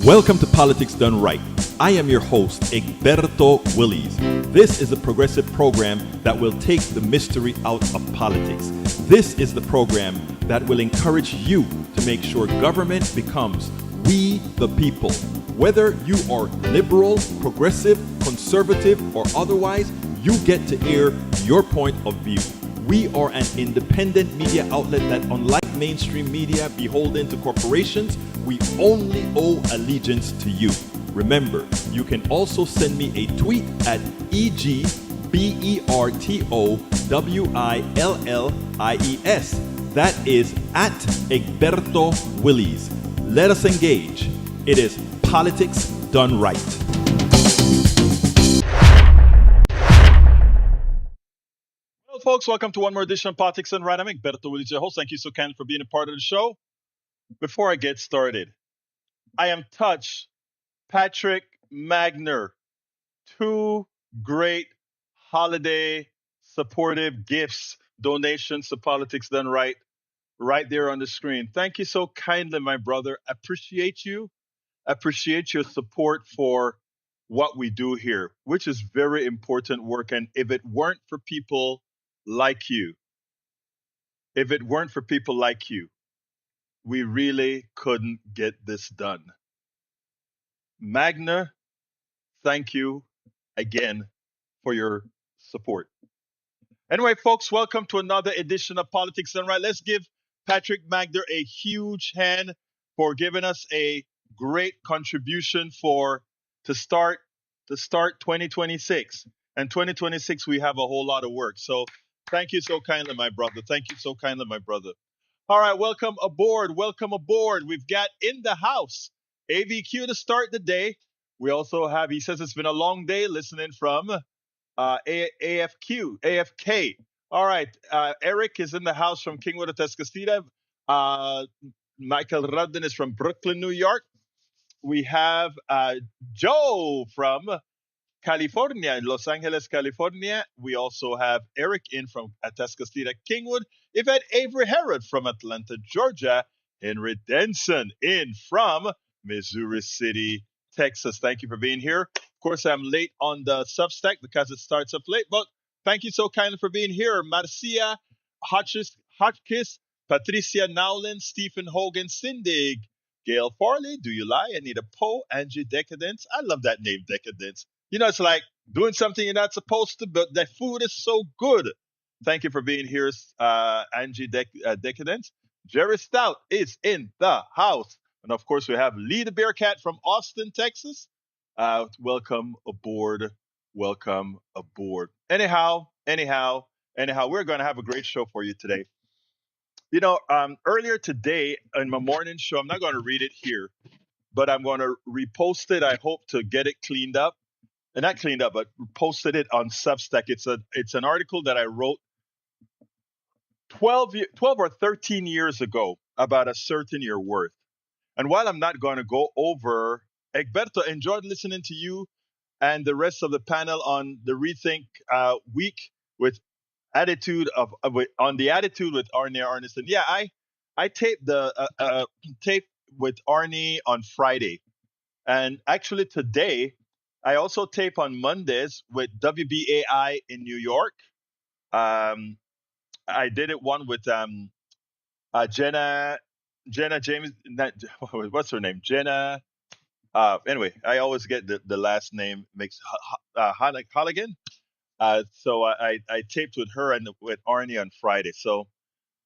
Welcome to Politics Done Right. I am your host, Egberto Willies. This is a progressive program that will take the mystery out of politics. This is the program that will encourage you to make sure government becomes we the people. Whether you are liberal, progressive, conservative, or otherwise, you get to air your point of view. We are an independent media outlet that, unlike mainstream media beholden to corporations, we only owe allegiance to you. Remember, you can also send me a tweet at EGBERTOWILLIES. That is at Egberto Willies. Let us engage. It is Politics Done Right. Well, folks, welcome to one more edition of Politics Done Right. I'm Egberto Willies, your host. Thank you so kindly for being a part of the show. Before I get started, I am touched. Patrick Magner, two great holiday supportive gifts, donations to Politics Done Right, right there on the screen. Thank you so kindly, my brother. Appreciate you. Appreciate your support for what we do here, which is very important work. And if it weren't for people like you, we really couldn't get this done. Magna, thank you again for your support. Anyway, folks, welcome to another edition of Politics Done Right. Let's give Patrick Magner a huge hand for giving us a great contribution to start 2026. And 2026, we have a whole lot of work. So thank you so kindly, my brother. Thank you so kindly, my brother. All right, welcome aboard. Welcome aboard. We've got in the house AVQ to start the day. We also have, he says it's been a long day listening from AFK. All right, Eric is in the house from Kingwood, Atascocita. Michael Rudden is from Brooklyn, New York. We have Joe from California, Los Angeles, California. We also have Eric in from Atascocita, Kingwood. Yvette Avery Herod from Atlanta, Georgia. Henry Denson in from Missouri City, Texas. Thank you for being here. Of course, I'm late on the Substack because it starts up late, but thank you so kindly for being here. Marcia Hotchkiss, Patricia Nowlin, Stephen Hogan, Sindig, Gail Farley, Do You Lie, Anita Poe, Angie Decadence. I love that name, Decadence. You know, it's like doing something you're not supposed to, but the food is so good. Thank you for being here, Angie Decadence. Jerry Stout is in the house. And of course, we have Lee the Bearcat from Austin, Texas. Welcome aboard. Welcome aboard. Anyhow, we're going to have a great show for you today. You know, earlier today in my morning show, I'm not going to read it here, but I'm going to repost it. I hope to get it cleaned up. And not cleaned up, but posted it on Substack. It's an article that I wrote 12 or 13 years ago about a certain your worth. And while I'm not going to go over, Egberto, enjoyed listening to you and the rest of the panel on the Rethink week with attitude on the attitude with Arnie Arneson. Yeah, I taped the tape with Arnie on Friday, and actually today I also tape on Mondays with WBAI in New York. I did it one with Jenna James. What's her name? Jenna. Anyway, I always get the last name makes Halligan. So I taped with her and with Arnie on Friday. So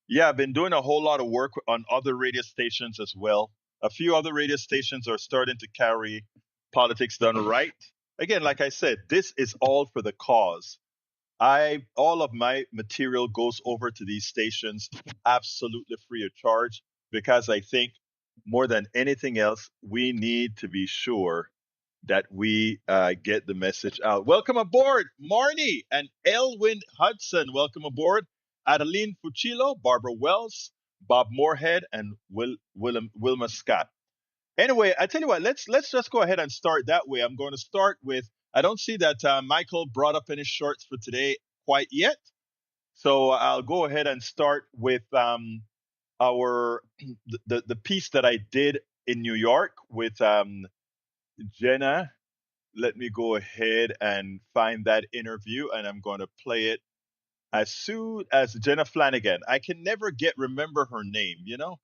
yeah, I've been doing a whole lot of work on other radio stations as well. A few other radio stations are starting to carry Politics Done Right. Again, like I said, this is all for the cause. All of my material goes over to these stations absolutely free of charge because I think more than anything else, we need to be sure that we get the message out. Welcome aboard, Marnie and Elwin Hudson. Welcome aboard, Adeline Fucillo, Barbara Wells, Bob Moorhead, and Wilma Scott. Anyway, I tell you what, let's just go ahead and start that way. I'm going to start with, I don't see that Michael brought up any shorts for today quite yet. So I'll go ahead and start with our the piece that I did in New York with Jenna. Let me go ahead and find that interview, and I'm going to play it as soon as Jenna Flanagan. I can never remember her name, you know?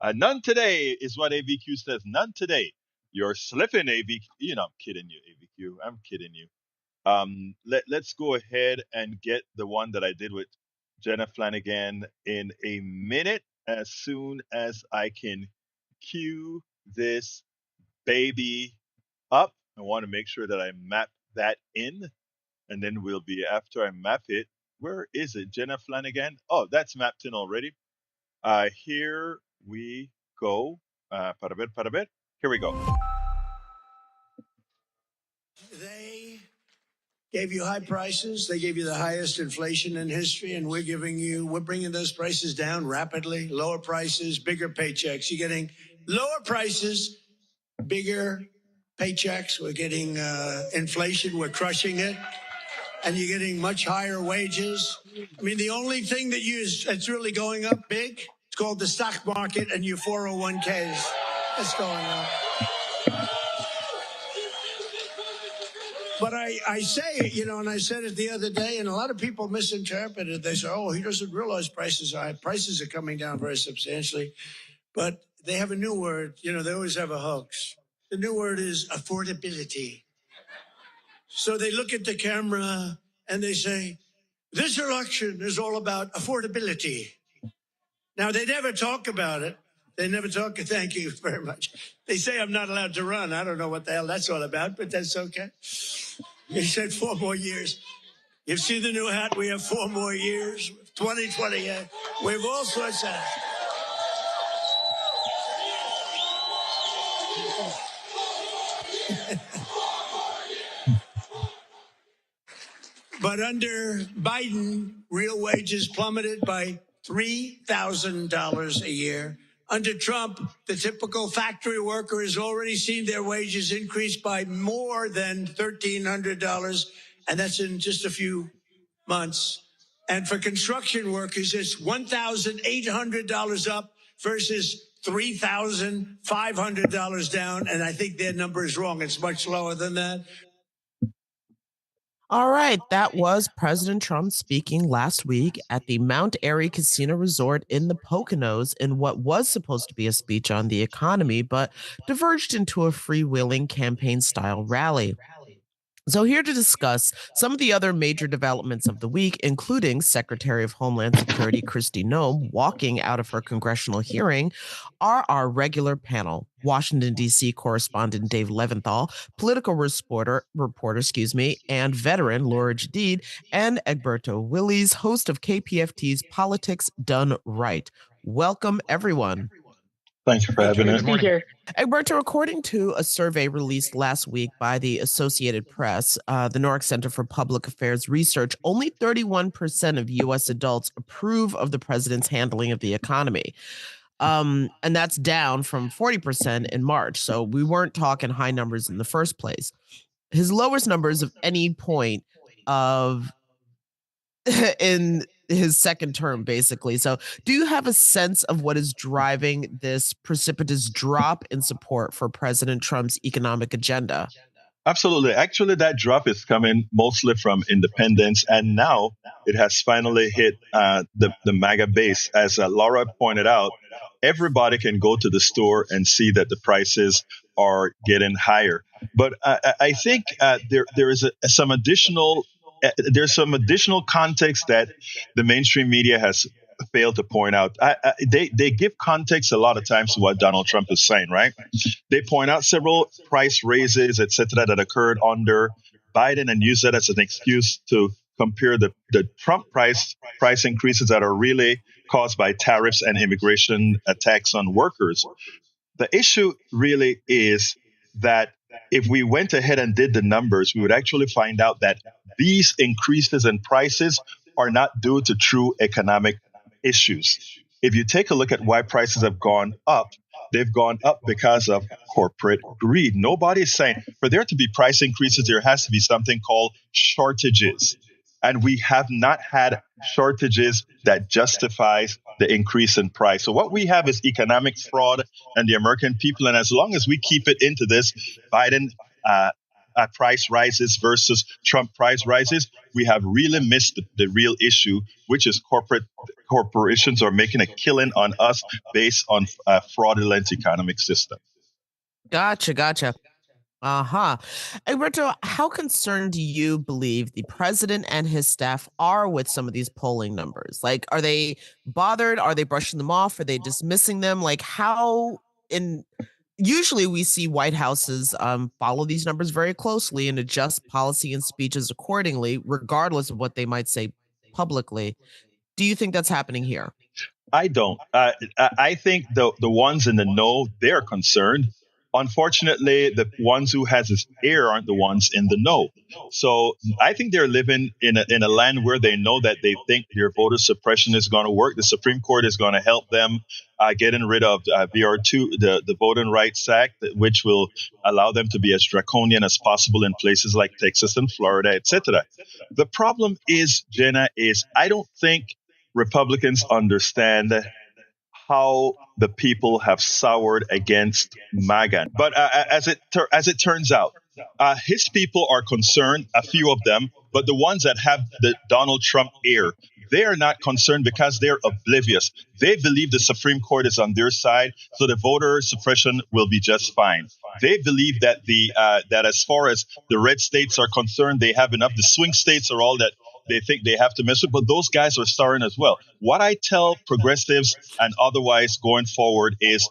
None today is what AVQ says. None today. You're slipping, AVQ. You know, I'm kidding you, AVQ. I'm kidding you. Let's go ahead and get the one that I did with Jenna Flanagan in a minute as soon as I can cue this baby up. I want to make sure that I map that in, and then we'll be after I map it. Where is it, Jenna Flanagan? Oh, that's mapped in already. Here we go. Para ver. Here we go. They gave you high prices. They gave you the highest inflation in history, and we're bringing those prices down rapidly. Lower prices, bigger paychecks. You're getting lower prices, bigger paychecks. We're getting inflation. We're crushing it, and you're getting much higher wages. I mean, the only thing that's really going up big, it's called the stock market and your 401ks. That's going up. But I say, and I said it the other day, and a lot of people misinterpret it. They say, oh, he doesn't realize prices are high. Prices are coming down very substantially. But they have a new word. They always have a hoax. The new word is affordability. So they look at the camera and they say, this election is all about affordability. Now, they never talk about it. They never talk. Thank you very much. They say I'm not allowed to run. I don't know what the hell that's all about, but that's okay. He said 4 more years. You see the new hat? We have 4 more years. 2028. We have all sorts of. But under Biden, real wages plummeted by $3,000 a year. Under Trump, the typical factory worker has already seen their wages increase by more than $1,300, and that's in just a few months. And for construction workers, it's $1,800 up versus $3,500 down. And I think their number is wrong. It's much lower than that. All right, that was President Trump speaking last week at the Mount Airy Casino Resort in the Poconos in what was supposed to be a speech on the economy, but diverged into a freewheeling campaign-style rally. So, here to discuss some of the other major developments of the week, including Secretary of Homeland Security Kristi Noem walking out of her congressional hearing, are our regular panel: Washington, D.C. correspondent Dave Leventhal, political reporter, and veteran Laura Jadid, and Egberto Willies, host of KPFT's Politics Done Right. Welcome, everyone. Thank you for having us. Egberto, according to a survey released last week by the Associated Press, the Norrick Center for Public Affairs Research, only 31% of U.S. adults approve of the president's handling of the economy. And that's down from 40% in March. So we weren't talking high numbers in the first place. His lowest numbers of any point of in his second term, basically. So do you have a sense of what is driving this precipitous drop in support for President Trump's economic agenda? Absolutely. Actually, that drop is coming mostly from independents, and now it has finally hit the MAGA base. As Laura pointed out, everybody can go to the store and see that the prices are getting higher. But I think there is some additional there's some additional context that the mainstream media has failed to point out. They give context a lot of times to what Donald Trump is saying, right? They point out several price raises, et cetera, that occurred under Biden and use that as an excuse to compare the Trump price increases that are really caused by tariffs and immigration attacks on workers. The issue really is that if we went ahead and did the numbers, we would actually find out that these increases in prices are not due to true economic issues. If you take a look at why prices have gone up, they've gone up because of corporate greed. Nobody is saying for there to be price increases, there has to be something called shortages. and we have not had shortages that justifies the increase in price. So what we have is economic fraud and the American people. And as long as we keep it into this Biden price rises versus Trump price rises, we have really missed the real issue, which is corporations are making a killing on us based on a fraudulent economic system. Gotcha. Uh-huh. Alberto, how concerned do you believe the president and his staff are with some of these polling numbers? Like, are they bothered? Are they brushing them off? Are they dismissing them? Like, how in usually we see White Houses follow these numbers very closely and adjust policy and speeches accordingly, regardless of what they might say publicly. Do you think that's happening here? I don't. I think the ones in the know, they're concerned. Unfortunately, the ones who has his ear aren't the ones in the know. So I think they're living in a land where they know that they think their voter suppression is going to work. The Supreme Court is going to help them getting rid of VR2, the Voting Rights Act, which will allow them to be as draconian as possible in places like Texas and Florida, etc. The problem is, Jenna, is I don't think Republicans understand how the people have soured against MAGA. But as it turns out, his people are concerned, a few of them, but the ones that have the Donald Trump ear, they are not concerned because they're oblivious. They believe the Supreme Court is on their side, so the voter suppression will be just fine. They believe that that as far as the red states are concerned, they have enough. The swing states are all that they think they have to mess with, but those guys are starring as well. What I tell progressives and otherwise going forward is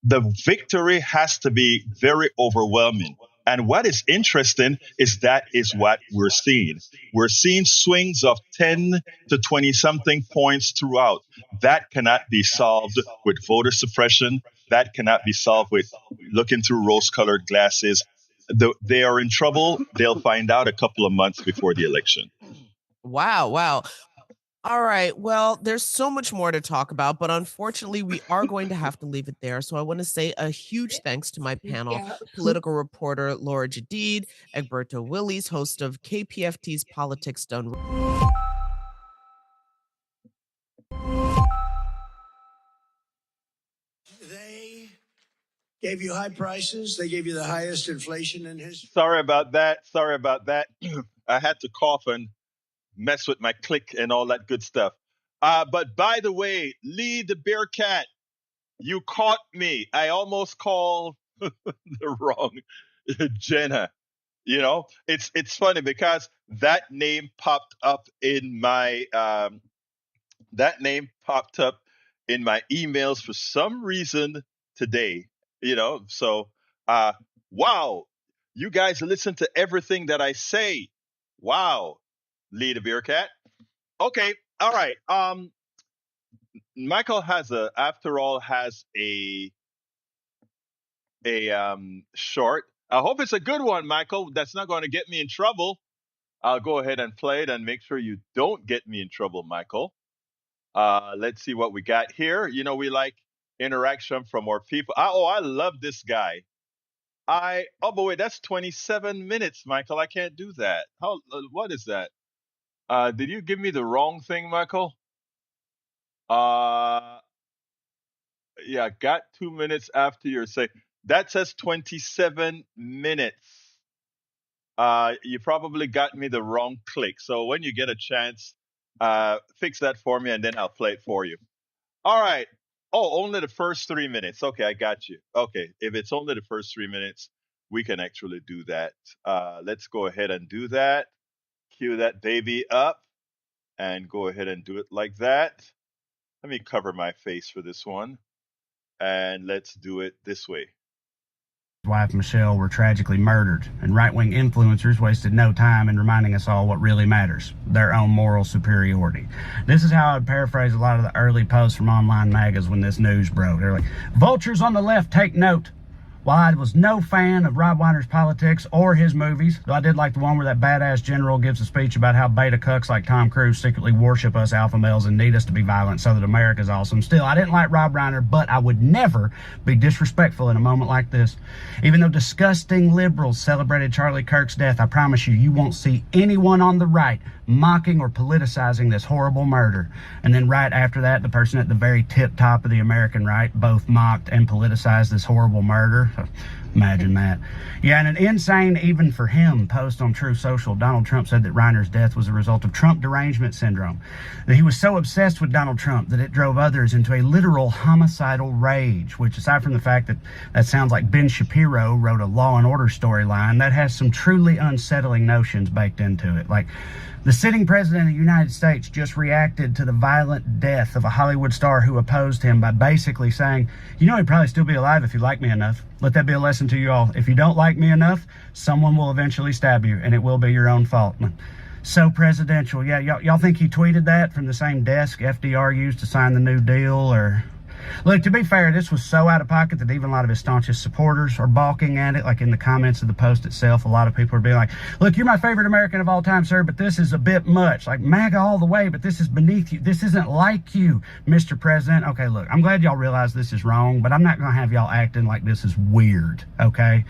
the victory has to be very overwhelming. And what is interesting is that is what we're seeing. We're seeing swings of 10 to 20 something points throughout. That cannot be solved with voter suppression. That cannot be solved with looking through rose-colored glasses. They are in trouble. They'll find out a couple of months before the election. Wow. All right. Well, there's so much more to talk about, but unfortunately, we are going to have to leave it there. So I want to say a huge thanks to my panel, political reporter Laura Jadid, Egberto Willies, host of KPFT's Politics Done. They gave you high prices. They gave you the highest inflation in history. Sorry about that. I had to cough and mess with my click and all that good stuff. But by the way, Lee the Bearcat, you caught me. I almost called the wrong Jenna. You know, it's funny because that name popped up in my emails for some reason today. You know, so wow, you guys listen to everything that I say. Wow. Lee the Bearcat. Okay, all right. Michael has a short. I hope it's a good one, Michael. That's not going to get me in trouble. I'll go ahead and play it and make sure you don't get me in trouble, Michael. Let's see what we got here. You know, we like interaction from more people. I love this guy. But wait, that's 27 minutes, Michael. I can't do that. What is that? Did you give me the wrong thing, Michael? Yeah, got 2 minutes after your say. That says 27 minutes. You probably got me the wrong click. So when you get a chance, fix that for me and then I'll play it for you. All right. Oh, only the first 3 minutes. Okay, I got you. Okay, if it's only the first 3 minutes, we can actually do that. Let's go ahead and do that. Cue that baby up and go ahead and do it like that. Let me cover my face for this one. And let's do it this way. Wife Michelle were tragically murdered, and right-wing influencers wasted no time in reminding us all what really matters, their own moral superiority. This is how I'd paraphrase a lot of the early posts from online magas when this news broke. They're like, vultures on the left take note. While I was no fan of Rob Weiner's politics or his movies, though I did like the one where that badass general gives a speech about how beta cucks like Tom Cruise secretly worship us alpha males and need us to be violent so that America's awesome. Still, I didn't like Rob Reiner, but I would never be disrespectful in a moment like this. Even though disgusting liberals celebrated Charlie Kirk's death, I promise you, you won't see anyone on the right mocking or politicizing this horrible murder. And then right after that, the person at the very tip top of the American right both mocked and politicized this horrible murder. Imagine that. Yeah, and an insane, even for him, post on Truth Social, Donald Trump said that Reiner's death was a result of Trump derangement syndrome. That he was so obsessed with Donald Trump that it drove others into a literal homicidal rage, which, aside from the fact that that sounds like Ben Shapiro wrote a Law and Order storyline, that has some truly unsettling notions baked into it. Like, the sitting president of the United States just reacted to the violent death of a Hollywood star who opposed him by basically saying, you know, he'd probably still be alive if you like me enough. Let that be a lesson to you all. If you don't like me enough, someone will eventually stab you, and it will be your own fault. So presidential. Yeah, y'all think he tweeted that from the same desk FDR used to sign the New Deal? Or look, to be fair, this was so out of pocket that even a lot of his staunchest supporters are balking at it. Like in the comments of the post itself, a lot of people are being like, look, you're my favorite American of all time, sir, but this is a bit much. Like, MAGA all the way, but this is beneath you. This isn't like you, Mr. President. Okay, look, I'm glad y'all realize this is wrong, but I'm not going to have y'all acting like this is weird, okay?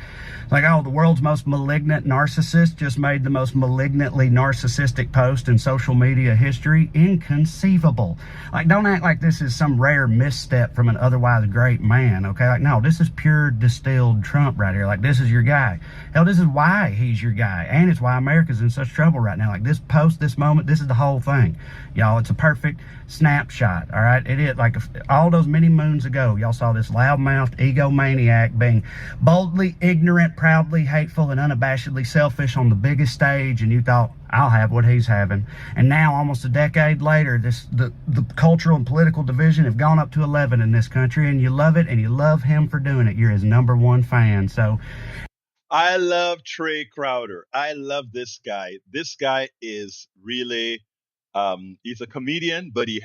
Like, oh, the world's most malignant narcissist just made the most malignantly narcissistic post in social media history. Inconceivable. Like, don't act like this is some rare misstep from an otherwise great man, okay? Like, no, this is pure distilled Trump right here. Like, this is your guy. Hell, this is why he's your guy, and it's why America's in such trouble right now. Like, this post, this moment, this is the whole thing. Y'all, it's a perfect snapshot, all right? It is. Like, all those many moons ago, y'all saw this loudmouthed egomaniac being boldly ignorant, proudly hateful, and unabashedly selfish on the biggest stage, and you thought, I'll have what he's having. And now, almost a decade later, the cultural and political division have gone up to 11 in this country, and you love it, and you love him for doing it. You're his #1 fan. So, I love Trey Crowder. I love this guy. This guy is really, he's a comedian, but he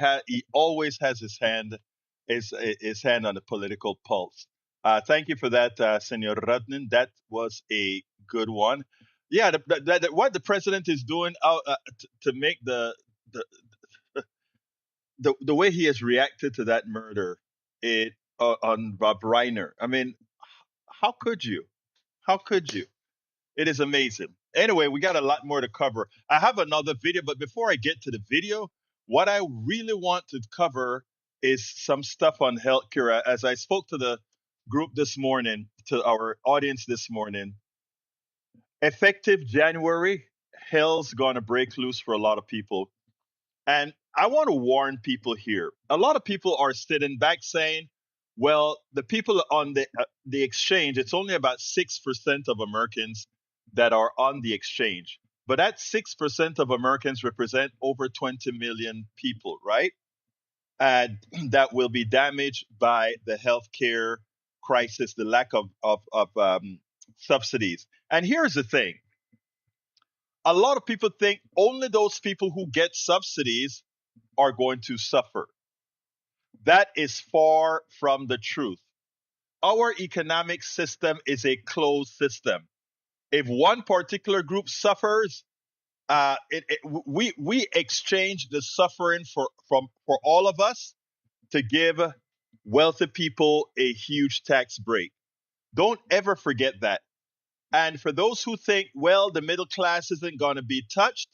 always has his hand on the political pulse. Thank you for that, Senor Rudnin. That was a good one. Yeah, what the president is doing to make the way he has reacted to that murder on Rob Reiner. I mean, how could you? How could you? It is amazing. Anyway, we got a lot more to cover. I have another video, but before I get to the video, what I really want to cover is some stuff on healthcare. As I spoke to the group this morning, to our audience this morning, effective January, hell's going to break loose for a lot of people. And I want to warn people here. A lot of people are sitting back saying, well, the people on the exchange, it's only about 6% of Americans that are on the exchange. But that 6% of Americans represent over 20 million people, right? And that will be damaged by the healthcare crisis, the lack of subsidies. And here's the thing. A lot of people think only those people who get subsidies are going to suffer. That is far from the truth. Our economic system is a closed system. If one particular group suffers, we exchange the suffering for all of us to give wealthy people a huge tax break. Don't ever forget that. And for those who think, well, the middle class isn't going to be touched,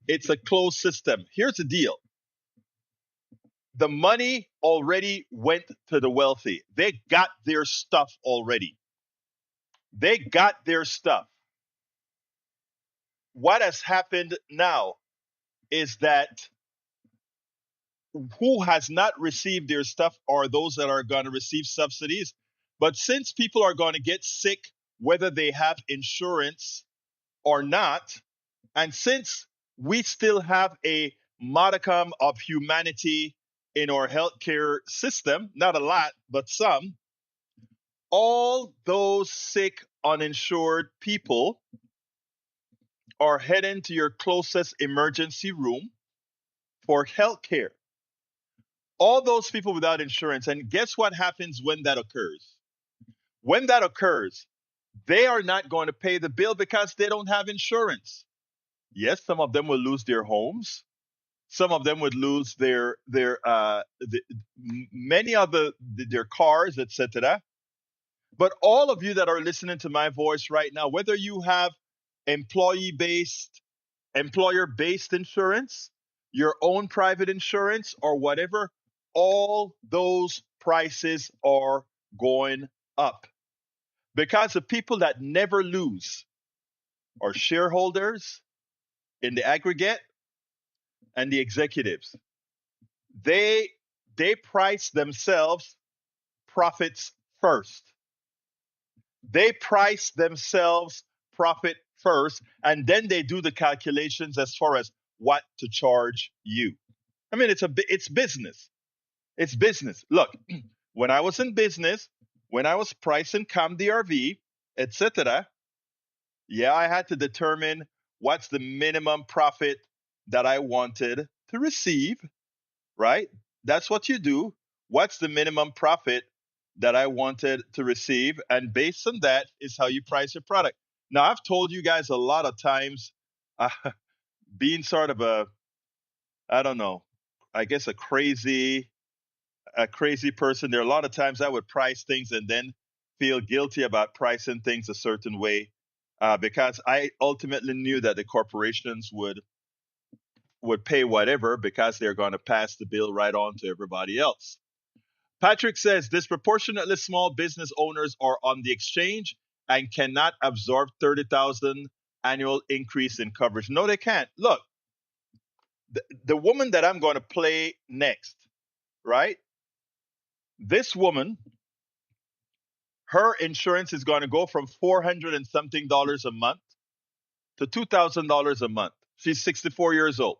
it's a closed system. Here's the deal. The money already went to the wealthy. They got their stuff already. They got their stuff. What has happened now is that who has not received their stuff are those that are going to receive subsidies. But since people are going to get sick, whether they have insurance or not, and since we still have a modicum of humanity in our healthcare system, not a lot, but some, all those sick, uninsured people are heading to your closest emergency room for healthcare. All those people without insurance. And guess what happens when that occurs? when that occurs, they are not going to pay the bill because they don't have insurance. Yes, some of them will lose their homes. Some of them would lose many of their cars, etc. But all of you that are listening to my voice right now, whether you have employer-based insurance, your own private insurance, or whatever, all those prices are going up. Because the people that never lose are shareholders in the aggregate and the executives. They price themselves profits first. They price themselves profit first, and then they do the calculations as far as what to charge you. I mean, it's business. It's business. Look, when I was in business, when I was pricing ComDRV, etc., yeah, I had to determine what's the minimum profit that I wanted to receive, right? That's what you do. What's the minimum profit that I wanted to receive? And based on that is how you price your product. Now, I've told you guys a lot of times, being sort of I don't know, I guess a crazy person. There are a lot of times I would price things and then feel guilty about pricing things a certain way, because I ultimately knew that the corporations would pay whatever because they're going to pass the bill right on to everybody else. Patrick says disproportionately small business owners are on the exchange and cannot absorb 30,000 annual increase in coverage. No, they can't. Look, the woman that I'm going to play next, right? This woman, her insurance is going to go from $400 and something a month to $2,000 a month. She's 64 years old.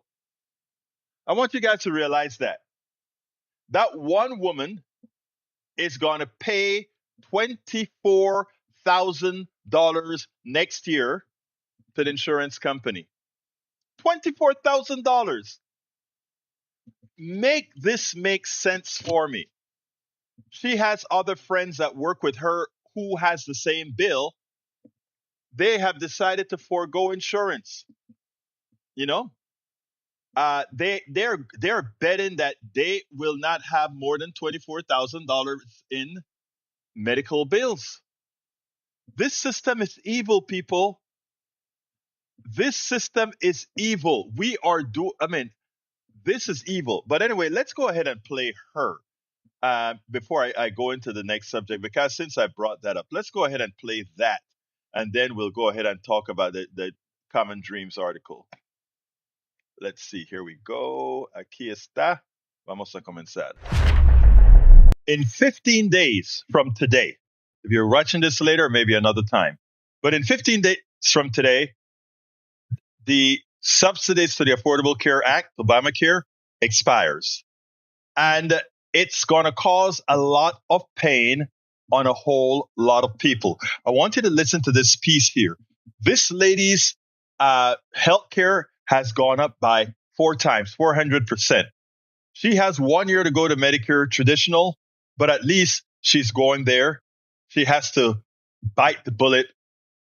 I want you guys to realize that one woman is going to pay $24,000 next year to the insurance company. $24,000. Make this make sense for me. She has other friends that work with her who has the same bill. They have decided to forego insurance. You know, they're betting that they will not have more than $24,000 in medical bills. This system is evil, people. This system is evil. This is evil. But anyway, let's go ahead and play her before I go into the next subject, because since I brought that up, let's go ahead and play that. And then we'll go ahead and talk about the Common Dreams article. Let's see. Here we go. Aquí está. Vamos a comenzar. In 15 days from today, if you're watching this later, maybe another time, but in 15 days from today, the subsidies to the Affordable Care Act, Obamacare, expires. And it's going to cause a lot of pain on a whole lot of people. I want you to listen to this piece here. This lady's health care has gone up by 4 times, 400%. She has 1 year to go to Medicare traditional, but at least she's going there. She has to bite the bullet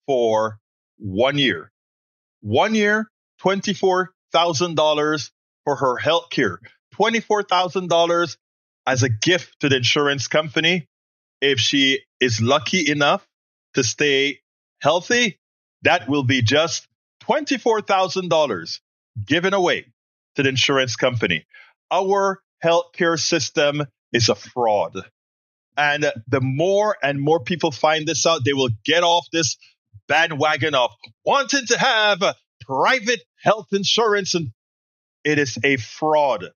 for 1 year. 1 year, $24,000 for her health care. $24,000 as a gift to the insurance company. If she is lucky enough to stay healthy, that will be just $24,000 given away to the insurance company. Our healthcare system is a fraud. And the more and more people find this out, they will get off this bandwagon of wanting to have private health insurance. And it is a fraud.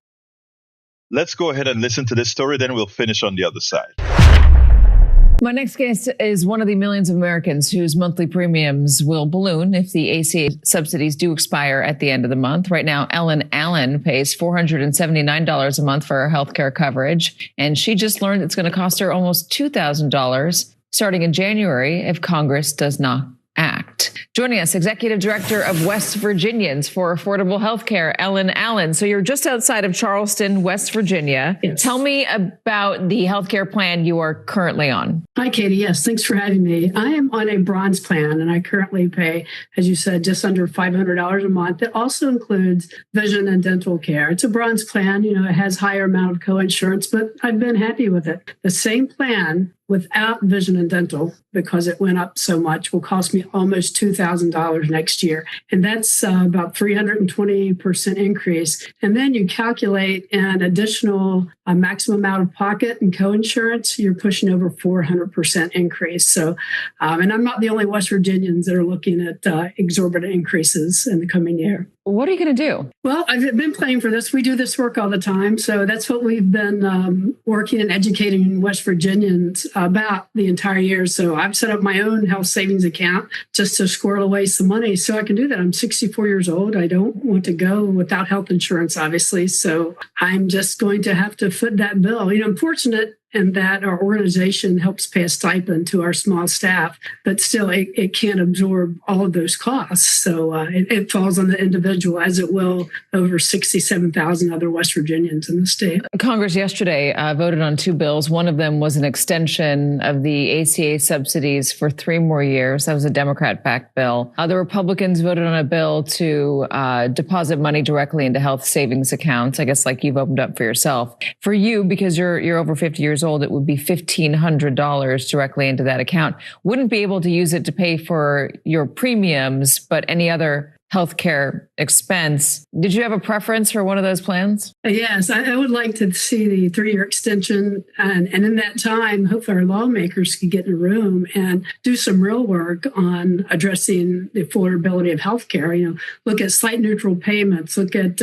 Let's go ahead and listen to this story, then we'll finish on the other side. My next guest is one of the millions of Americans whose monthly premiums will balloon if the ACA subsidies do expire at the end of the month. Right now, Ellen Allen pays $479 a month for her health care coverage, and she just learned it's going to cost her almost $2,000 starting in January if Congress does not act. Joining us, Executive Director of West Virginians for Affordable Healthcare, Ellen Allen. So you're just outside of Charleston, West Virginia. Yes. Tell me about the healthcare plan you are currently on. Hi, Katie. Yes, thanks for having me. I am on a bronze plan, and I currently pay, as you said, just under $500 a month. It also includes vision and dental care. It's a bronze plan. You know, it has higher amount of coinsurance, but I've been happy with it. The same plan without vision and dental, because it went up so much, will cost me almost $2,000 next year. And that's about 320% increase. And then you calculate an additional maximum out of pocket and coinsurance, you're pushing over 400% increase. So, and I'm not the only West Virginians that are looking at exorbitant increases in the coming year. What are you going to do? Well, I've been planning for this. We do this work all the time. So that's what we've been working and educating West Virginians about the entire year. So I've set up my own health savings account just to squirrel away some money so I can do that. I'm 64 years old. I don't want to go without health insurance, obviously. So I'm just going to have to foot that bill. You know, I'm fortunate in that our organization helps pay a stipend to our small staff, but still it can't absorb all of those costs. So it falls on the individual, as it will over 67,000 other West Virginians in the state. Congress yesterday voted on two bills. One of them was an extension of the ACA subsidies for 3 more years. That was a Democrat-backed bill. The Republicans voted on a bill to deposit money directly into health savings accounts, I guess like you've opened up for yourself. For you, because you're over 50 years old, it would be $1,500 directly into that account. Wouldn't be able to use it to pay for your premiums, but any other healthcare expense. Did you have a preference for one of those plans? Yes, I would like to see the 3-year extension. And in that time, hopefully our lawmakers could get in a room and do some real work on addressing the affordability of healthcare. You know, look at site neutral payments, look at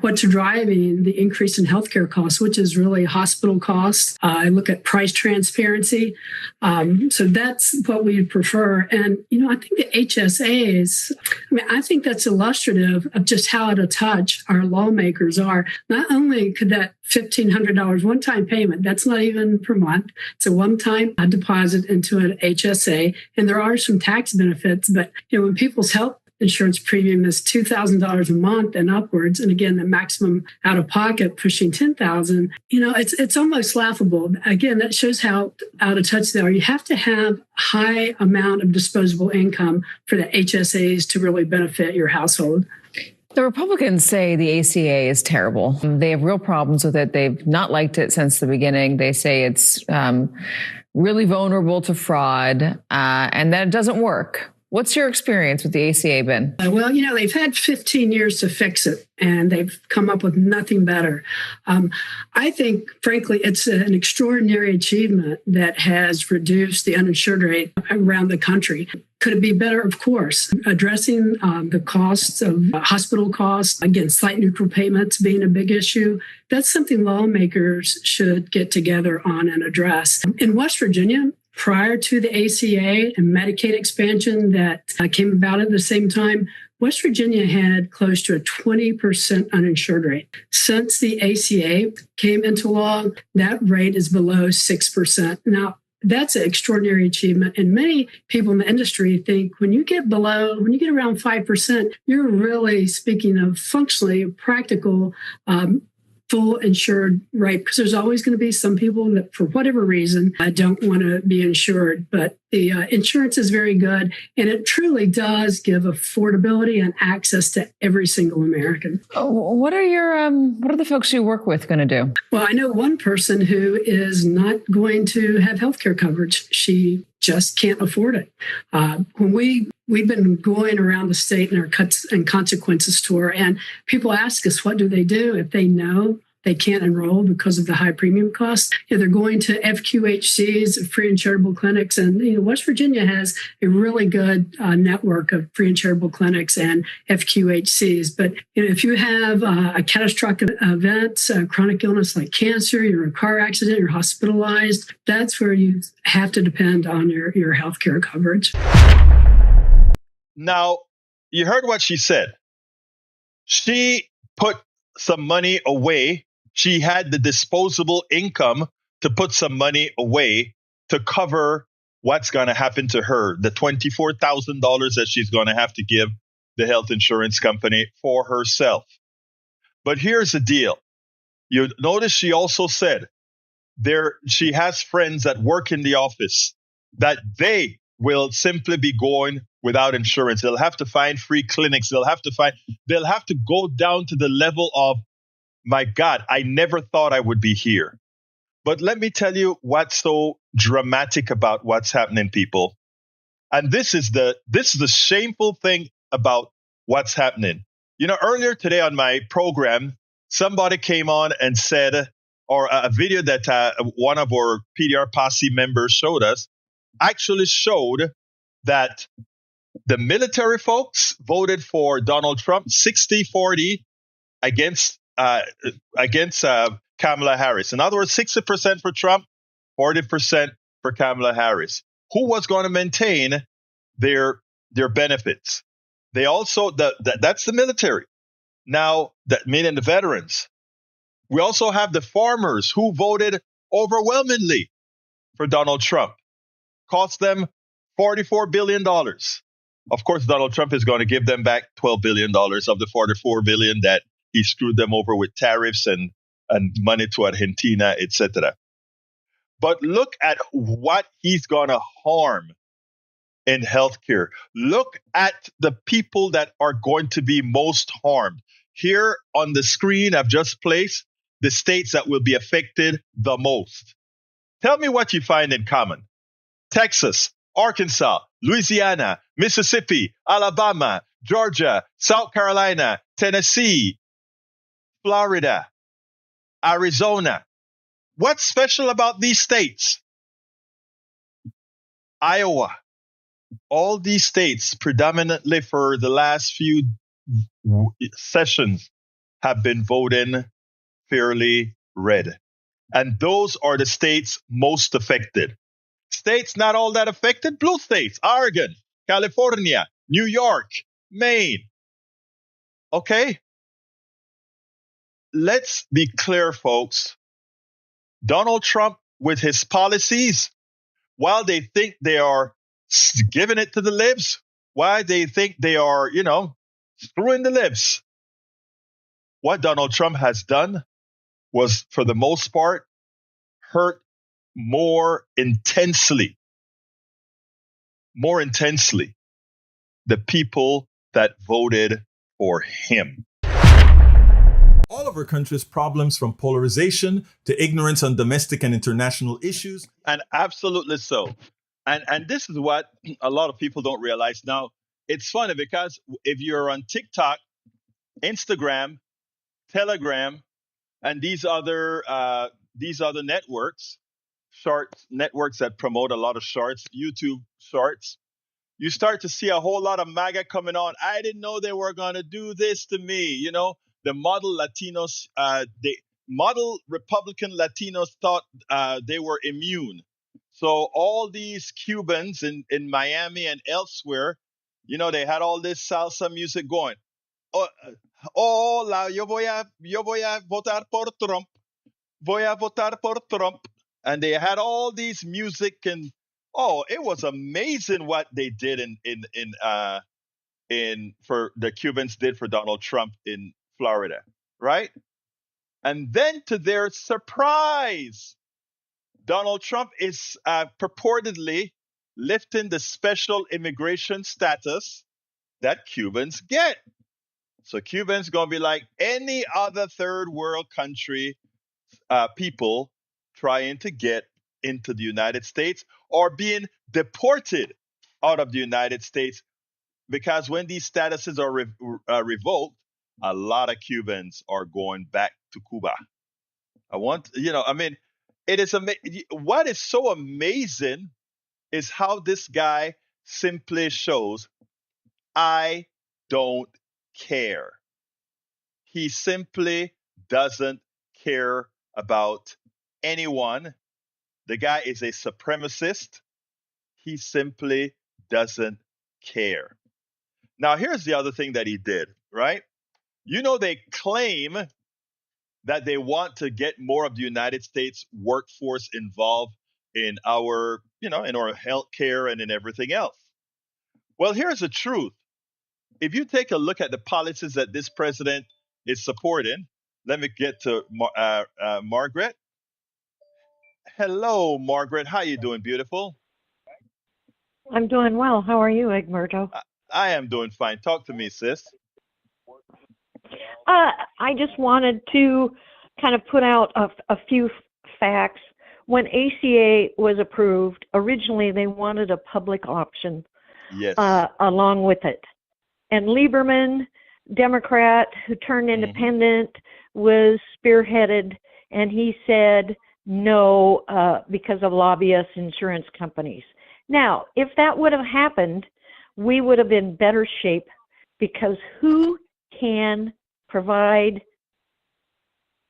what's driving the increase in healthcare costs, which is really hospital costs. I look at price transparency. So that's what we prefer. And, you know, I think the HSAs, I think that's illustrative of just how out of touch our lawmakers are. Not only could that $1,500 one-time payment, that's not even per month. It's a one-time deposit into an HSA. And there are some tax benefits, but, you know, when people's health insurance premium is $2,000 a month and upwards, and again, the maximum out of pocket pushing $10,000. You know, it's almost laughable. Again, that shows how out of touch they are. You have to have high amount of disposable income for the HSAs to really benefit your household. The Republicans say the ACA is terrible. They have real problems with it. They've not liked it since the beginning. They say it's really vulnerable to fraud and that it doesn't work. What's your experience with the ACA been? Well, you know, they've had 15 years to fix it, and they've come up with nothing better. I think, frankly, it's an extraordinary achievement that has reduced the uninsured rate around the country. Could it be better? Of course. Addressing the costs of hospital costs, again, site neutral payments being a big issue, that's something lawmakers should get together on and address. In West Virginia, prior to the ACA and Medicaid expansion that came about at the same time, West Virginia had close to a 20% uninsured rate. Since the ACA came into law, that rate is below 6%. Now, that's an extraordinary achievement. And many people in the industry think when you get around 5%, you're really speaking of functionally practical full insured rate, because there's always going to be some people that, for whatever reason, don't want to be insured. But the insurance is very good, and it truly does give affordability and access to every single American. What are the folks you work with going to do? Well, I know one person who is not going to have healthcare coverage. She just can't afford it. When we've been going around the state in our Cuts and Consequences tour, and people ask us, what do they do if they know they can't enroll because of the high premium costs? You know, they're going to FQHCs, free and charitable clinics, and West Virginia has a really good network of free and charitable clinics and FQHCs. But if you have a catastrophic event, a chronic illness like cancer, you're in a car accident, you're hospitalized, that's where you have to depend on your healthcare coverage. Now, you heard what she said. She put some money away. She had the disposable income to put some money away to cover what's going to happen to her, the $24,000 that she's going to have to give the health insurance company for herself. But here's the deal. You notice she also said she has friends that work in the office that they will simply be going without insurance. They'll have to find free clinics. They'll have to go down to the level of, my God, I never thought I would be here. But let me tell you what's so dramatic about what's happening, people. And this is the shameful thing about what's happening. You know, earlier today on my program, somebody came on and said, or a video that one of our PDR Posse members showed us, actually showed that the military folks voted for Donald Trump 60-40 against Kamala Harris. In other words, 60% for Trump, 40% for Kamala Harris. Who was going to maintain their benefits? They also that's the military. Now, that meaning the veterans. We also have the farmers who voted overwhelmingly for Donald Trump. Cost them $44 billion. Of course, Donald Trump is going to give them back $12 billion of the $44 billion that he screwed them over with tariffs and money to Argentina, etc. But look at what he's going to harm in healthcare. Look at the people that are going to be most harmed. Here on the screen, I've just placed the states that will be affected the most. Tell me what you find in common. Texas, Arkansas, Louisiana, Mississippi, Alabama, Georgia, South Carolina, Tennessee, Florida, Arizona. What's special about these states? Iowa. All these states, predominantly for the last few sessions, have been voting fairly red. And those are the states most affected. States not all that affected, blue states, Oregon, California, New York, Maine. Okay? Let's be clear, folks. Donald Trump, with his policies, while they think they are giving it to the libs, while they think they are, screwing the libs, what Donald Trump has done was, for the most part, hurt more intensely the people that voted for him. All of our country's problems, from polarization to ignorance on domestic and international issues. And absolutely so. And this is what a lot of people don't realize. Now, it's funny because if you're on TikTok, Instagram, Telegram, and these other networks, short networks that promote a lot of shorts, YouTube shorts, you start to see a whole lot of MAGA coming on. I didn't know they were going to do this to me. The model Latinos, the model Republican Latinos thought they were immune. So all these Cubans in Miami and elsewhere, they had all this salsa music going. Yo voy a votar por Trump. Voy a votar por Trump. And they had all these music, and it was amazing what they did for the Cubans did for Donald Trump in Florida, right? And then, to their surprise, Donald Trump is purportedly lifting the special immigration status that Cubans get. So Cubans going to be like any other third world country people trying to get into the United States or being deported out of the United States, because when these statuses are revoked, a lot of Cubans are going back to Cuba. It is what is so amazing is how this guy simply shows, I don't care. He simply doesn't care about anyone. The guy is a supremacist. He simply doesn't care. Now, here's the other thing that he did, right? They claim that they want to get more of the United States workforce involved in our, in our healthcare and in everything else. Well, here's the truth. If you take a look at the policies that this president is supporting, let me get to Margaret. Hello, Margaret. How you doing, beautiful? I'm doing well. How are you, Egberto? I am doing fine. Talk to me, sis. I just wanted to kind of put out a few facts. When ACA was approved, originally they wanted a public option Yes. along with it. And Lieberman, Democrat, who turned independent, was spearheaded, and he said no because of lobbyist insurance companies. Now, if that would have happened, we would have been better shape, because who can provide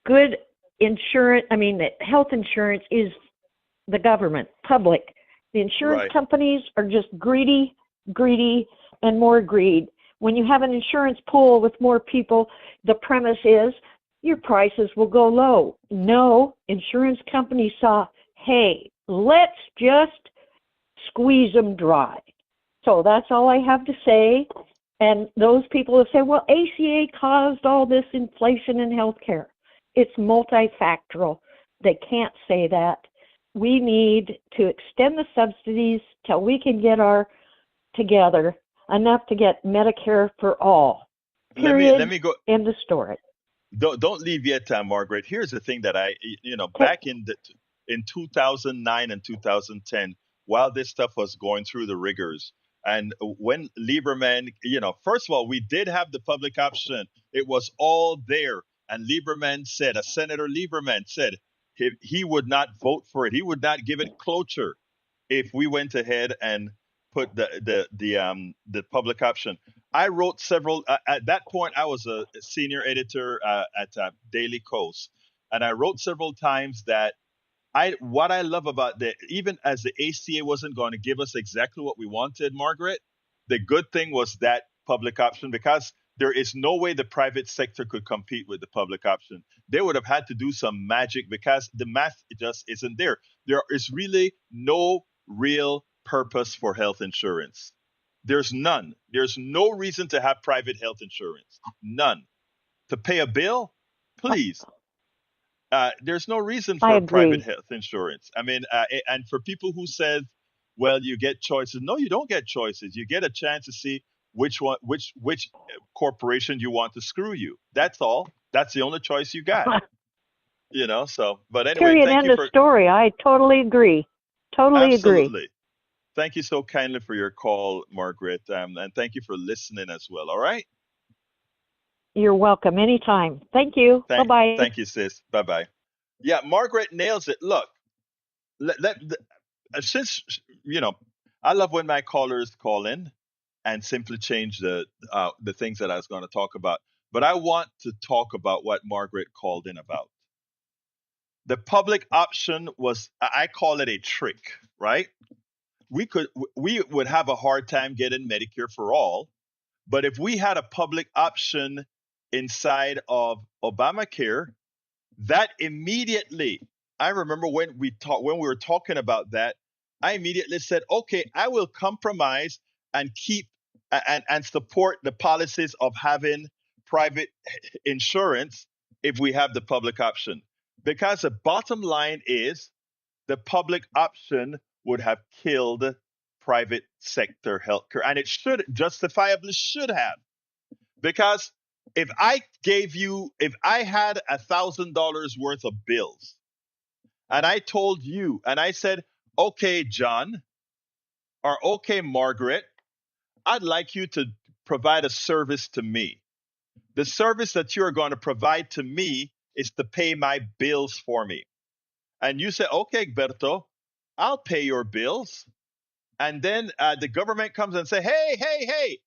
good insurance? I mean, health insurance is the government, public. The insurance Right. companies are just greedy, and more greed. When you have an insurance pool with more people, the premise is your prices will go low. No, insurance companies saw, hey, let's just squeeze them dry. So that's all I have to say. And those people who say, well, ACA caused all this inflation in healthcare. It's multifactorial. They can't say that. We need to extend the subsidies till we can get our together enough to get Medicare for all. Period. Let me go. End of story. Don't leave yet, Margaret. Here's the thing that back in 2009 and 2010, while this stuff was going through the rigors, and when Lieberman, first of all, we did have the public option. It was all there. And Senator Lieberman said he would not vote for it. He would not give it cloture if we went ahead and put the public option. I wrote several. At that point, I was a senior editor at Daily Kos, and I wrote several times that what I love about even as the ACA wasn't going to give us exactly what we wanted, Margaret, the good thing was that public option, because there is no way the private sector could compete with the public option. They would have had to do some magic, because the math just isn't there. There is really no real purpose for health insurance. There's none. There's no reason to have private health insurance. None. To pay a bill? Please. There's no reason for private health insurance. I mean, and for people who said, well, you get choices. No, you don't get choices. You get a chance to see which corporation you want to screw you. That's all. That's the only choice you got. So, but anyway. Period. End of story. I totally agree. Totally absolutely. agree. Thank you so kindly for your call, Margaret. And thank you for listening as well. All right. You're welcome. Anytime. Thank you. Bye-bye. Thank you, sis. Bye-bye. Yeah, Margaret nails it. Look, since, I love when my callers call in and simply change the things that I was going to talk about. But I want to talk about what Margaret called in about. The public option was, I call it a trick, right? We would have a hard time getting Medicare for all. But if we had a public option inside of Obamacare, that immediately, I remember when we were talking about that, I immediately said, okay, I will compromise and keep and support the policies of having private insurance if we have the public option. Because the bottom line is, the public option would have killed private sector healthcare, and it justifiably should have. Because if I had $1,000 worth of bills, and I told you, and I said, okay, John, or okay, Margaret, I'd like you to provide a service to me. The service that you're going to provide to me is to pay my bills for me. And you say, okay, Berto, I'll pay your bills. And then the government comes and say, hey,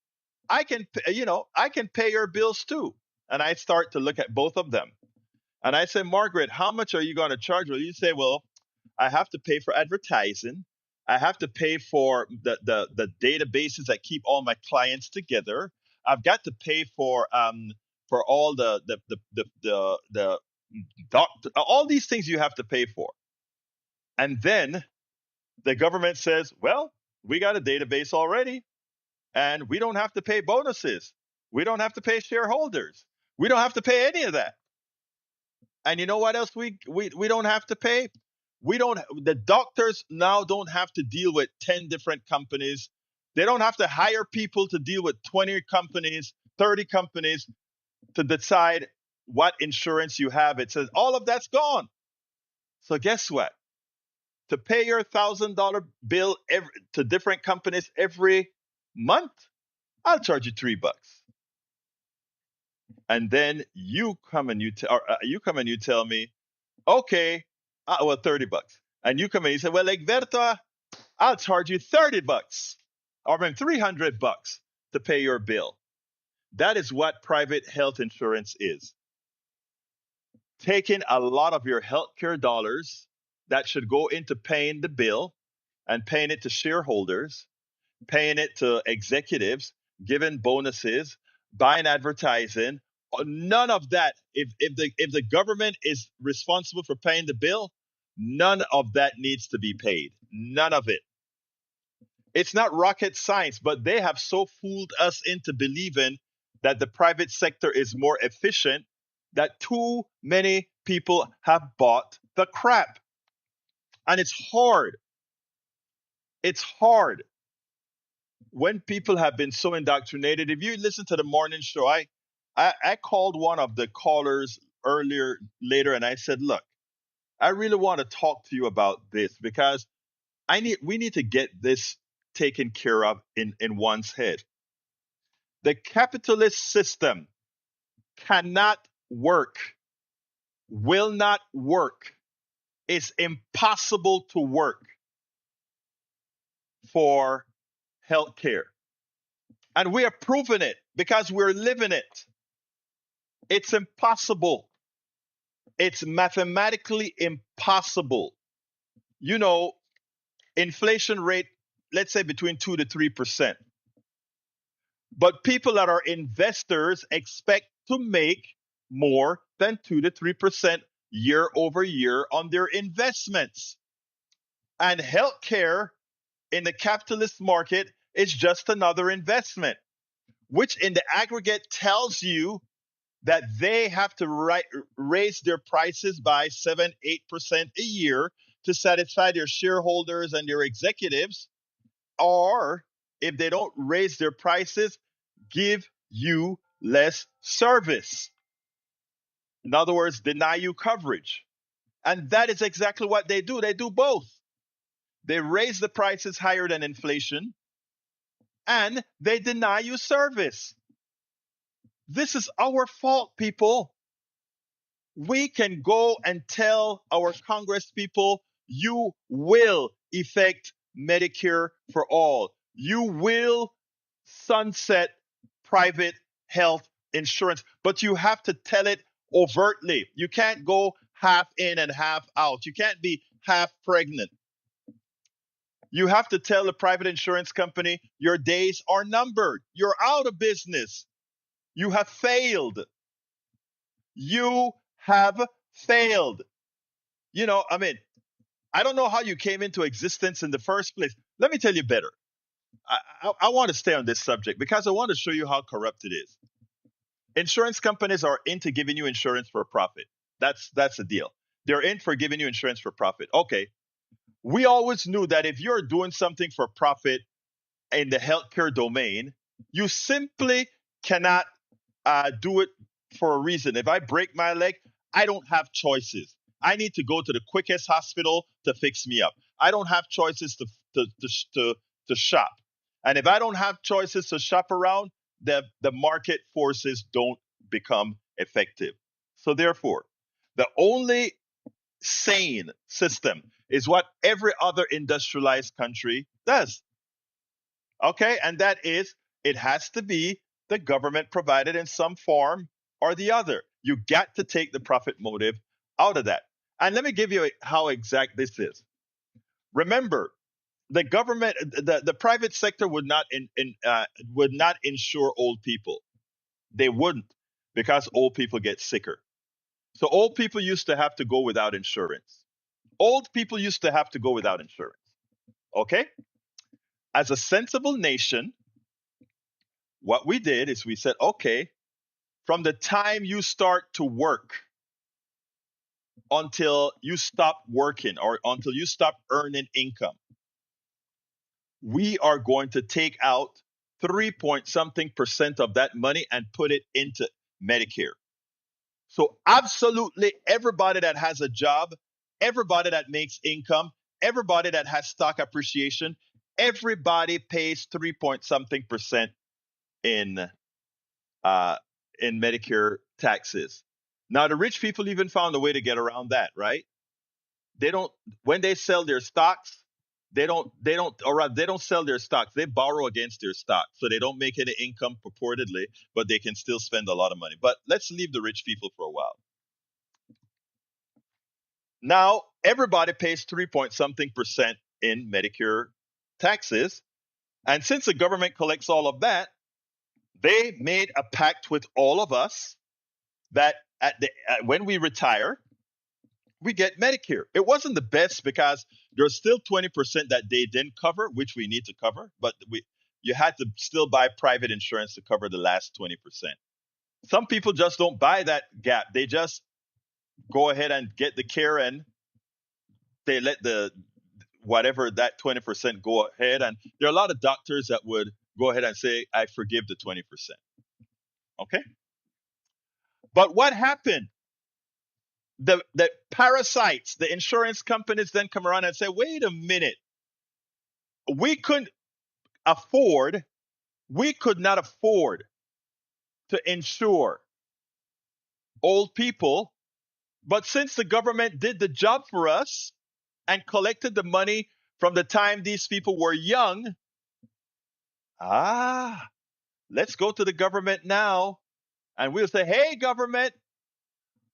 I can pay your bills too. And I start to look at both of them. And I say, Margaret, how much are you going to charge? Well, you say, well, I have to pay for advertising. I have to pay for the databases that keep all my clients together. I've got to pay for all the doctor, all these things you have to pay for. And then The government says, well, we got a database already, and we don't have to pay bonuses. We don't have to pay shareholders. We don't have to pay any of that. And you know what else we don't have to pay? We don't the doctors now don't have to deal with 10 different companies. They don't have to hire people to deal with 20 companies, 30 companies to decide what insurance you have. It says all of that's gone. So guess what? To pay your $1,000 bill to different companies every month, I'll charge you $3. And then you come and you tell me, okay, well, $30. And you come in and you say, well, Egberto, I'll charge you $30 or maybe $300 to pay your bill. That is what private health insurance is. Taking a lot of your healthcare dollars that should go into paying the bill and paying it to shareholders, paying it to executives, giving bonuses, buying advertising. None of that. If the government is responsible for paying the bill, none of that needs to be paid. None of it. It's not rocket science, but they have so fooled us into believing that the private sector is more efficient that too many people have bought the crap. And it's hard. It's hard when people have been so indoctrinated. If you listen to the morning show, I called one of the callers later, and I said, look, I really want to talk to you about this because we need to get this taken care of in one's head. The capitalist system cannot work, will not work. It's impossible to work for healthcare. And we are proving it because we're living it. It's impossible. It's mathematically impossible. You know, inflation rate, let's say between 2 to 3%. But people that are investors expect to make more than 2 to 3% year over year on their investments. And healthcare in the capitalist market is just another investment, which in the aggregate tells you that they have to raise their prices by 7, 8% a year to satisfy their shareholders and their executives. Or if they don't raise their prices, give you less service. In other words, deny you coverage. And that is exactly what they do. They do both. They raise the prices higher than inflation, and they deny you service. This is our fault, people. We can go and tell our Congress people, you will effect Medicare for all. You will sunset private health insurance, but you have to tell it overtly. You can't go half in and half out. You can't be half pregnant. You have to tell the private insurance company your days are numbered. You're out of business. You have failed. You have failed. You know, I mean, I don't know how you came into existence in the first place. Let me tell you better. I want to stay on this subject because I want to show you how corrupt it is. Insurance companies are into giving you insurance for profit. That's the deal. They're in for giving you insurance for profit. Okay. We always knew that if you're doing something for profit in the healthcare domain, you simply cannot do it for a reason. If I break my leg, I don't have choices. I need to go to the quickest hospital to fix me up. I don't have choices to shop. And if I don't have choices to shop around, the market forces don't become effective. So therefore, the only sane system is what every other industrialized country does. Okay, and that is it has to be the government provided in some form or the other. You got to take the profit motive out of that. And let me give you how exact this is. Remember, the government, the private sector would not insure old people. They wouldn't because old people get sicker. So old people used to have to go without insurance. Old people used to have to go without insurance. Okay? As a sensible nation, what we did is we said, okay, from the time you start to work until you stop working or until you stop earning income, we are going to take out 3 point something percent of that money and put it into Medicare. So absolutely everybody that has a job, everybody that makes income, everybody that has stock appreciation, everybody pays 3 point something percent in uh, in Medicare taxes. Now the rich people even found a way to get around that, right? They don't when they sell their stocks, they don't sell their stocks. They borrow against their stock. So they don't make any income purportedly, but they can still spend a lot of money. But let's leave the rich people for a while. Now everybody pays 3 point something percent in Medicare taxes. And since the government collects all of that, they made a pact with all of us that when we retire, we get Medicare. It wasn't the best because there's still 20% that they didn't cover, which we need to cover, but you had to still buy private insurance to cover the last 20%. Some people just don't buy that gap. They just go ahead and get the care and they let the whatever that 20% go ahead. And there are a lot of doctors that would go ahead and say, I forgive the 20%. Okay? But what happened? The parasites, the insurance companies then come around and say, wait a minute, we couldn't afford, we could not afford to insure old people. But since the government did the job for us and collected the money from the time these people were young, let's go to the government now and we'll say, hey, government,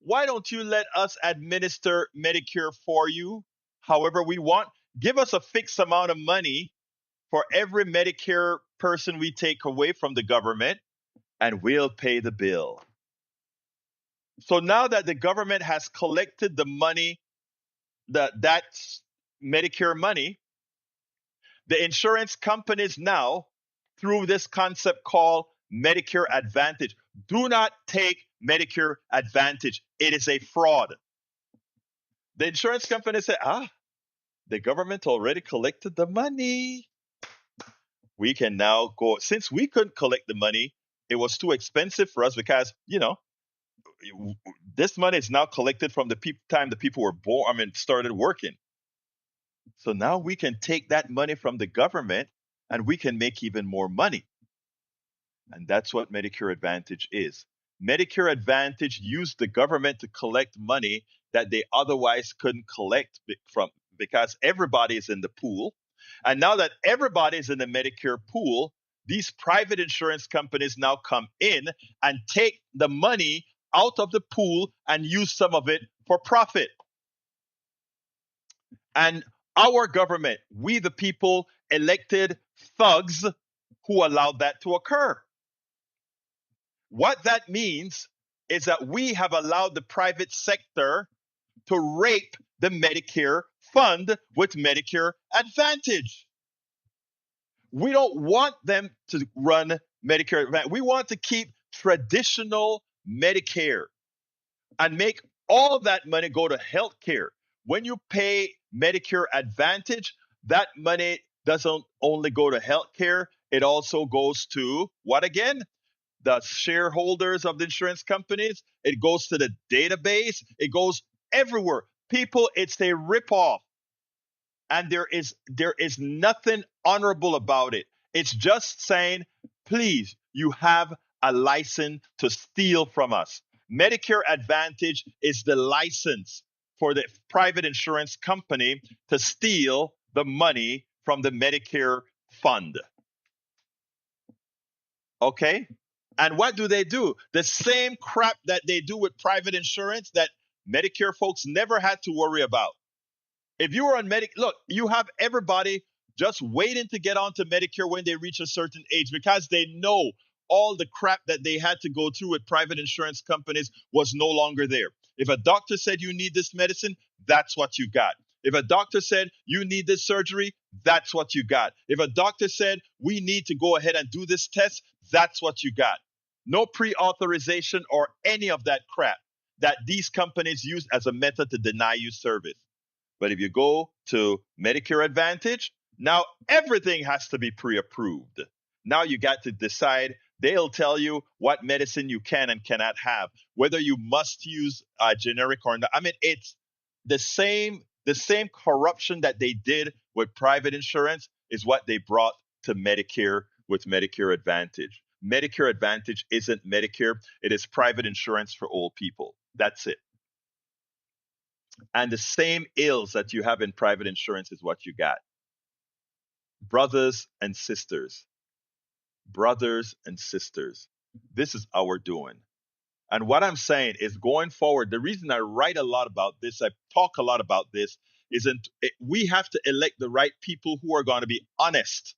why don't you let us administer Medicare for you however we want? Give us a fixed amount of money for every Medicare person we take away from the government, and we'll pay the bill. So now that the government has collected the money, that's Medicare money, the insurance companies now, through this concept called Medicare Advantage, do not take Medicare Advantage. It is a fraud. The insurance companies say, the government already collected the money. We can now go, since we couldn't collect the money, it was too expensive for us because, this money is now collected from the time the people were born, started working. So now we can take that money from the government and we can make even more money. And that's what Medicare Advantage is. Medicare Advantage used the government to collect money that they otherwise couldn't collect from because everybody is in the pool. And now that everybody is in the Medicare pool, these private insurance companies now come in and take the money out of the pool and use some of it for profit. And our government, we the people, elected thugs who allowed that to occur. What that means is that we have allowed the private sector to rape the Medicare fund with Medicare Advantage. We don't want them to run Medicare Advantage. We want to keep traditional Medicare and make all of that money go to health care. When you pay Medicare Advantage, that money doesn't only go to health care, it also goes to what again? The shareholders of the insurance companies. It goes to the database. It goes everywhere. People, it's a ripoff. And there is nothing honorable about it. It's just saying, please, you have a license to steal from us. Medicare Advantage is the license for the private insurance company to steal the money from the Medicare fund. Okay? And what do? The same crap that they do with private insurance that Medicare folks never had to worry about. If you were on look, you have everybody just waiting to get onto Medicare when they reach a certain age because they know all the crap that they had to go through with private insurance companies was no longer there. If a doctor said you need this medicine, that's what you got. If a doctor said you need this surgery, that's what you got. If a doctor said we need to go ahead and do this test, that's what you got. No pre-authorization or any of that crap that these companies use as a method to deny you service. But if you go to Medicare Advantage, now everything has to be pre-approved. Now you got to decide. They'll tell you what medicine you can and cannot have, whether you must use generic or not. I mean, it's the same corruption that they did with private insurance is what they brought to Medicare with Medicare Advantage. Medicare Advantage isn't Medicare. It is private insurance for old people. That's it. And the same ills that you have in private insurance is what you got. Brothers and sisters, brothers and sisters, this is our doing. And what I'm saying is going forward, the reason I write a lot about this, I talk a lot about this, isn't we have to elect the right people who are going to be honest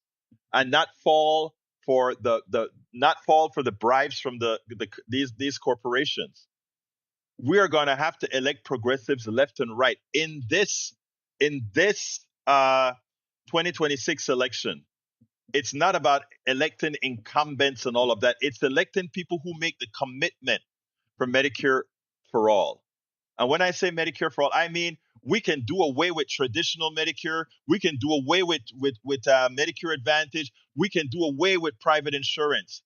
and not fall for the bribes from these corporations. We are going to have to elect progressives left and right in this 2026 election. It's not about electing incumbents and all of that. It's electing people who make the commitment for Medicare for all. And when I say Medicare for all, I mean we can do away with traditional Medicare. We can do away with Medicare Advantage. We can do away with private insurance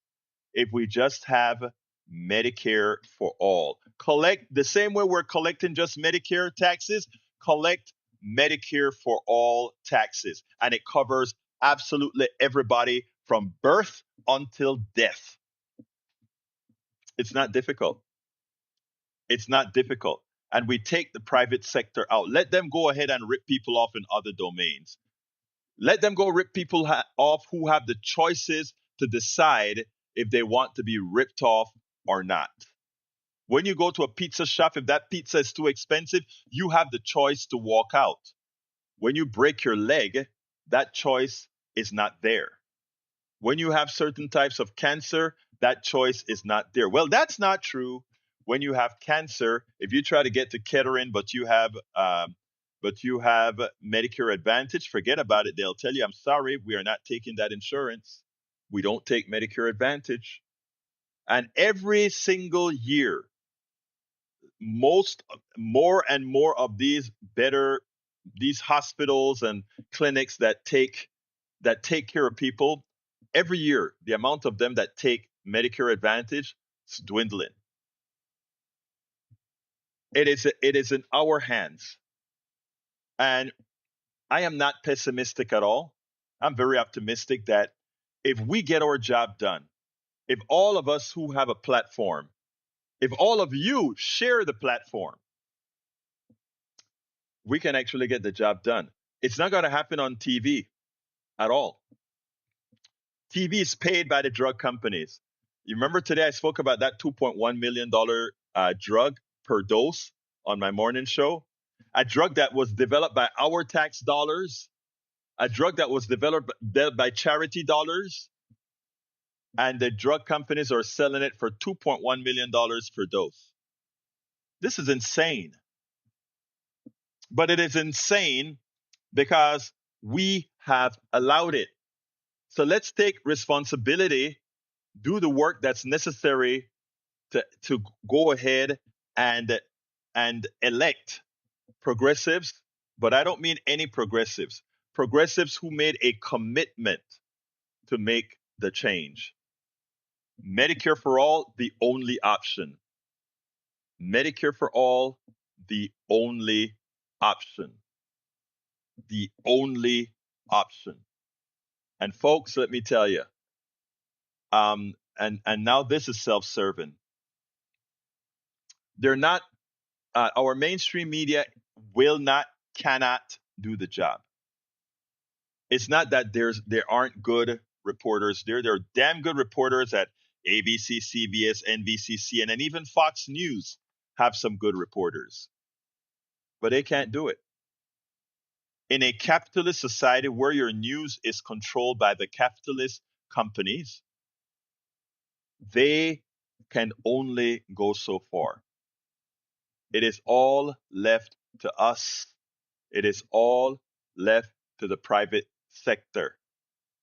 if we just have Medicare for all. Collect the same way we're collecting just Medicare taxes, collect Medicare for all taxes. And it covers absolutely everybody from birth until death. It's not difficult. It's not difficult. And we take the private sector out. Let them go ahead and rip people off in other domains. Let them go rip people off who have the choices to decide if they want to be ripped off or not. When you go to a pizza shop, if that pizza is too expensive, you have the choice to walk out. When you break your leg, that choice is not there. When you have certain types of cancer, that choice is not there. Well, that's not true. When you have cancer, if you try to get to Kettering, but you have Medicare Advantage, forget about it. They'll tell you, I'm sorry, we are not taking that insurance. We don't take Medicare Advantage. And every single year, more and more of these hospitals and clinics that take care of people, every year, the amount of them that take Medicare Advantage is dwindling. It is in our hands. And I am not pessimistic at all. I'm very optimistic that if we get our job done, if all of us who have a platform, if all of you share the platform, we can actually get the job done. It's not going to happen on TV at all. TV is paid by the drug companies. You remember today I spoke about that $2.1 million drug per dose on my morning show? A drug that was developed by our tax dollars, a drug that was developed by charity dollars, and the drug companies are selling it for $2.1 million per dose. This is insane. But it is insane because we have allowed it. So let's take responsibility, do the work that's necessary to go ahead and elect progressives, but I don't mean any progressives. Progressives who made a commitment to make the change. Medicare for all, the only option. Medicare for all, the only option. The only option. And folks, let me tell you, and now this is self-serving. They're not. Our mainstream media cannot do the job. It's not that there aren't good reporters there. There are damn good reporters at ABC, CBS, NBC, CNN, and even Fox News have some good reporters. But they can't do it. In a capitalist society where your news is controlled by the capitalist companies, they can only go so far. It is all left to us It is all left to the private sector.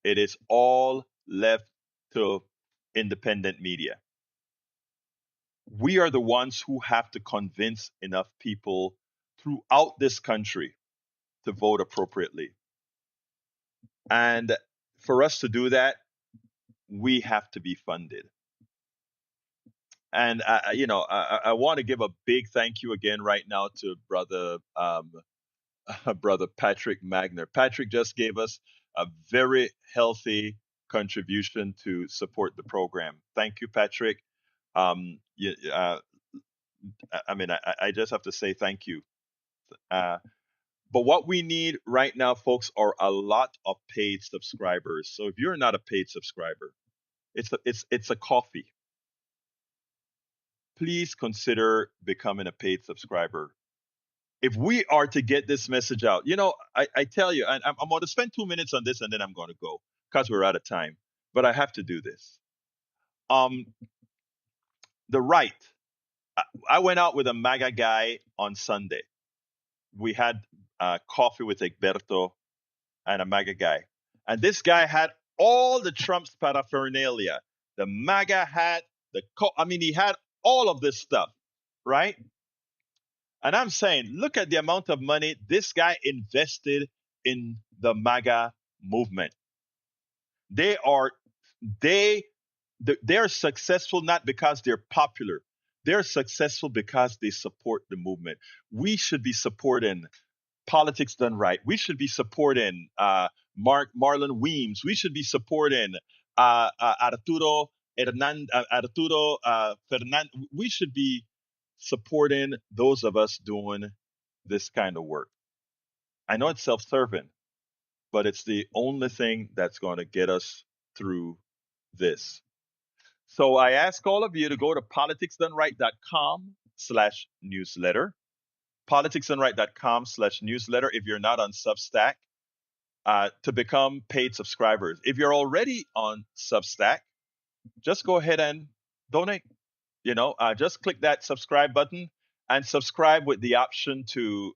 It is all left to independent media. We are the ones who have to convince enough people throughout this country to vote appropriately. And for us to do that, we have to be funded. And I want to give a big thank you again right now to brother Patrick Magner. Patrick just gave us a very healthy contribution to support the program. Thank you, Patrick. I just have to say thank you. But what we need right now, folks, are a lot of paid subscribers. So if you're not a paid subscriber, it's a coffee. Please consider becoming a paid subscriber. If we are to get this message out, I tell you, and I'm going to spend 2 minutes on this and then I'm going to go because we're out of time. But I have to do this. The right. I went out with a MAGA guy on Sunday. We had coffee with Egberto and a MAGA guy. And this guy had all the Trump's paraphernalia. The MAGA hat, he had all of this stuff, right? And I'm saying, look at the amount of money this guy invested in the MAGA movement. They are successful not because they're popular. They're successful because they support the movement. We should be supporting Politics Done Right. We should be supporting Marlon Weems. We should be supporting Arturo Fernandez. We should be supporting those of us doing this kind of work. I know it's self-serving, but it's the only thing that's going to get us through this. So I ask all of you to go to politicsdoneright.com/newsletter. politicsdoneright.com/newsletter if you're not on Substack, to become paid subscribers. If you're already on Substack, just go ahead and donate. Just click that subscribe button and subscribe with the option to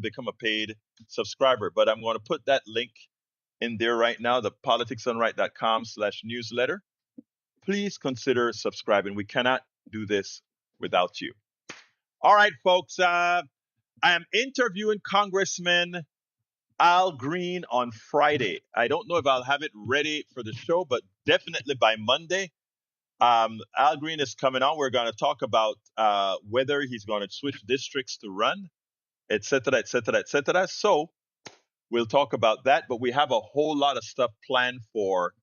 become a paid subscriber. But I'm going to put that link in there right now, the politicsdoneright.com/newsletter. Please consider subscribing. We cannot do this without you. All right, folks. I am interviewing Congressman Al Green on Friday. I don't know if I'll have it ready for the show, but definitely by Monday. Al Green is coming on. We're going to talk about whether he's going to switch districts to run, et cetera, et cetera, et cetera. So we'll talk about that. But we have a whole lot of stuff planned for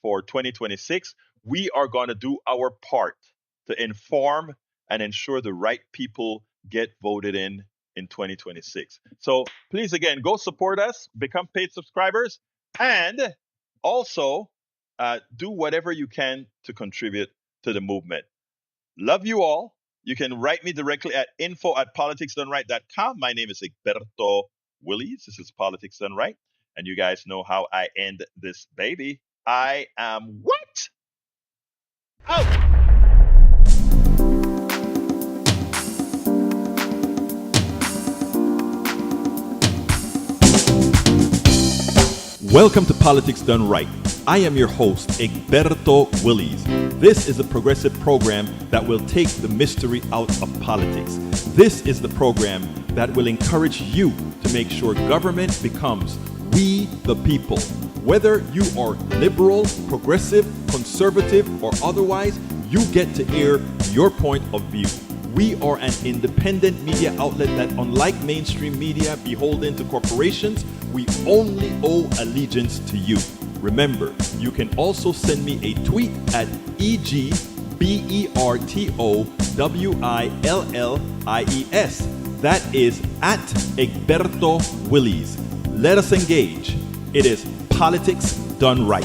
2026. We are going to do our part to inform and ensure the right people get voted in 2026. So please, again, go support us, become paid subscribers, and also do whatever you can to contribute to the movement. Love you all. You can write me directly at info@politicsdoneright.com. My name is Egberto Willies. This is Politics Done Right. And you guys know how I end this baby. I am what? Out! Welcome to Politics Done Right. I am your host, Egberto Willies. This is a progressive program that will take the mystery out of politics. This is the program that will encourage you to make sure government becomes we the people. Whether you are liberal, progressive, conservative, or otherwise, you get to air your point of view. We are an independent media outlet that, unlike mainstream media beholden to corporations, we only owe allegiance to you. Remember, you can also send me a tweet at EGBERTOWILLIES. That is at Egberto Willies. Let us engage. It is Politics Done Right.